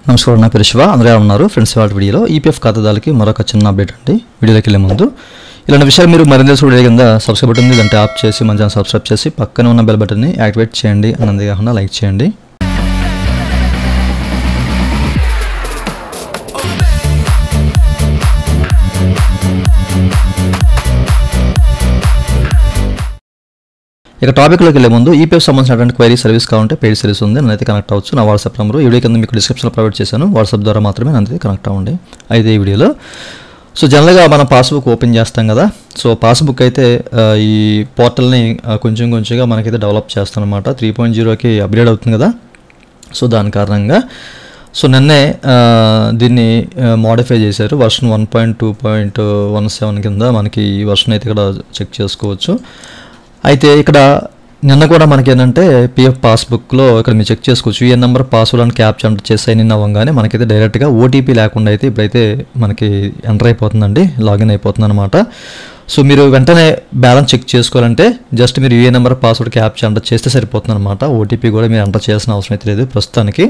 నమస్కారం నా పేరు శివ అందరూ ఉన్నారు ఫ్రెండ్స్ ఇవాళ వీడియోలో ఈపీఎఫ్ ఖాతాదారులకి మరొక చిన్న అప్డేట్ అండి వీడియోలోకి వెళ్ళే ముందు ఇలాంటి విషయాలు మీరు మరింత చూడే కింద సబ్స్క్రైబ్ బటన్ ఉంది దాన్ని ట్యాప్ చేసి మన ఛానల్ సబ్స్క్రైబ్ చేసి పక్కనే ఉన్న బెల్ బటన్ని యాక్టివేట్ చేయండి అన్నది కాకుండా లైక్ చేయండి ఇక టాపిక్లోకి వెళ్ళే ముందు ఈపీఎఫ్ సంబంధించినటువంటి క్వైరీ సర్వీస్ కావాలంటే పెయిడ్ సర్వీస్ ఉంది నన్నైతే కనెక్ట్ అవ్వచ్చు నా వాట్సాప్ నెంబర్ వీడియో కింద మీకు డిస్క్రిప్షన్లో ప్రొవైడ్ చేశాను వాట్సాప్ ద్వారా మాత్రమే నన్నైతే కనెక్ట్ అవ్వండి అయితే ఈ వీడియోలో సో జనరల్గా మనం పాస్బుక్ ఓపెన్ చేస్తాం కదా సో పాస్బుక్ అయితే ఈ పోర్టల్ని కొంచెంగా మనకైతే డెవలప్ చేస్తాం అనమాట 3.0కి అప్గ్రేడ్ అవుతుంది కదా సో దాని కారణంగా సో నిన్నే దీన్ని మోడిఫై చేశారు వర్షన్ 1.2.17 కింద మనకి ఈ వర్షన్ అయితే ఇక్కడ చెక్ చేసుకోవచ్చు అయితే ఇక్కడ నిన్న కూడా మనకి ఏంటంటే పిఎఫ్ పాస్బుక్లో ఇక్కడ మీరు చెక్ చేసుకోవచ్చు UAN number password and capture enter చేసి సైన్ ఇన్ అవ్వగానే మనకైతే డైరెక్ట్గా ఓటీపీ లేకుండా అయితే ఇప్పుడైతే మనకి ఎంటర్ అయిపోతుందండి లాగిన్ అయిపోతుంది అనమాట సో మీరు వెంటనే బ్యాలెన్స్ చెక్ చేసుకోవాలంటే జస్ట్ మీరు UAN number password capture enter చేస్తే సరిపోతుంది అనమాట ఓటీపీ కూడా మీరు ఎంటర్ చేయాల్సిన అవసరం అయితే లేదు ప్రస్తుతానికి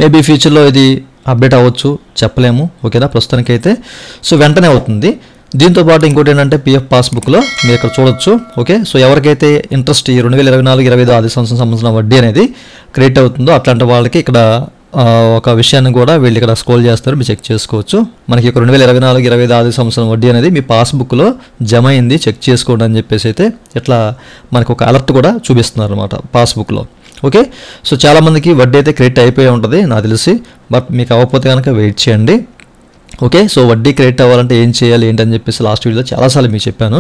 మేబీ ఫ్యూచర్లో ఇది అప్డేట్ అవ్వచ్చు చెప్పలేము ఓకేనా ప్రస్తుతానికైతే సో వెంటనే అవుతుంది దీంతోపాటు ఇంకోటి ఏంటంటే పిఎఫ్ పాస్బుక్లో మీరు ఇక్కడ చూడొచ్చు ఓకే సో ఎవరికైతే ఇంట్రెస్ట్ ఈ 2024-25 ఆర్థిక సంవత్సరం సంబంధించిన వడ్డీ అనేది క్రియేట్ అవుతుందో అట్లాంటి వాళ్ళకి ఇక్కడ ఒక విషయాన్ని కూడా వీళ్ళు ఇక్కడ స్క్రోల్ చేస్తారు మీరు చెక్ చేసుకోవచ్చు మనకి ఇక్కడ 2024-25 ఆర్థిక సంవత్సరం వడ్డీ అనేది మీ పాస్బుక్లో జమ అయింది చెక్ చేసుకోండి అని చెప్పేసి అయితే ఇట్లా మనకు ఒక అలర్ట్ కూడా చూపిస్తున్నారు అనమాట పాస్బుక్లో ఓకే సో చాలామందికి వడ్డీ అయితే క్రెడిట్ అయిపోయి ఉంటుంది నాకు తెలిసి బట్ మీకు అవ్వకపోతే కనుక వెయిట్ చేయండి ఓకే సో వడ్డీ క్రెడిట్ అవ్వాలంటే ఏం చేయాలి ఏంటని చెప్పేసి లాస్ట్ వీడియోలో చాలాసార్లు మీకు చెప్పాను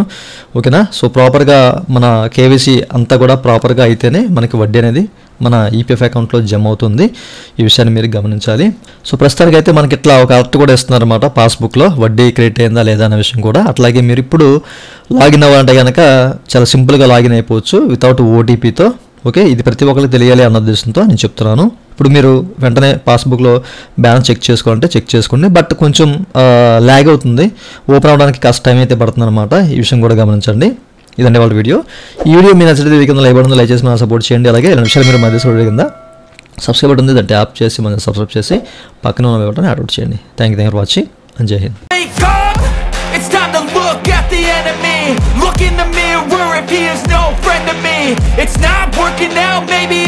ఓకేనా సో ప్రాపర్గా మన కేవైసీ అంతా కూడా ప్రాపర్గా అయితేనే మనకి వడ్డీ అనేది మన ఈపీఎఫ్ అకౌంట్లో జమ అవుతుంది ఈ విషయాన్ని మీరు గమనించాలి సో ప్రస్తుతానికి అయితే మనకి ఇట్లా ఒక అలర్ట్ కూడా ఇస్తున్నారు అనమాట పాస్బుక్లో వడ్డీ క్రెడిట్ అయిందా లేదా అనే విషయం కూడా అట్లాగే మీరు ఇప్పుడు లాగిన్ అవ్వాలంటే కనుక చాలా సింపుల్గా లాగిన్ అయిపోవచ్చు వితౌట్ ఓటీపీతో ఓకే ఇది ప్రతి ఒక్కరికి తెలియాలి అన్న ఉద్దేశంతో నేను చెప్తున్నాను ఇప్పుడు మీరు వెంటనే పాస్బుక్లో బ్యాలెన్స్ చెక్ చేసుకోవాలంటే చెక్ చేసుకోండి బట్ కొంచెం ల్యాగ్ అవుతుంది ఓపెన్ అవ్వడానికి కాస్త టైం అయితే పడుతుంది అనమాట ఈ విషయం కూడా గమనించండి ఇదండి వాళ్ళ వీడియో ఈ వీడియో మీ నచ్చితే కింద లైక్ బటన్ లైక్ చేసి మనం సపోర్ట్ చేయండి అలాగే 2 నిమిషాలు మీరు మధ్య చూడే కింద సబ్స్క్రైబ్ బటన్ ఉంది దాన్ని ట్యాప్ చేసి మనం సబ్స్క్రైబ్ చేసి పక్కన ఉన్న బటన్ యాడ్ చేయండి thank you for watching and జై Hind It's time to look at the enemy. Look in the mirror if he is no friend to me. It's not working out, maybe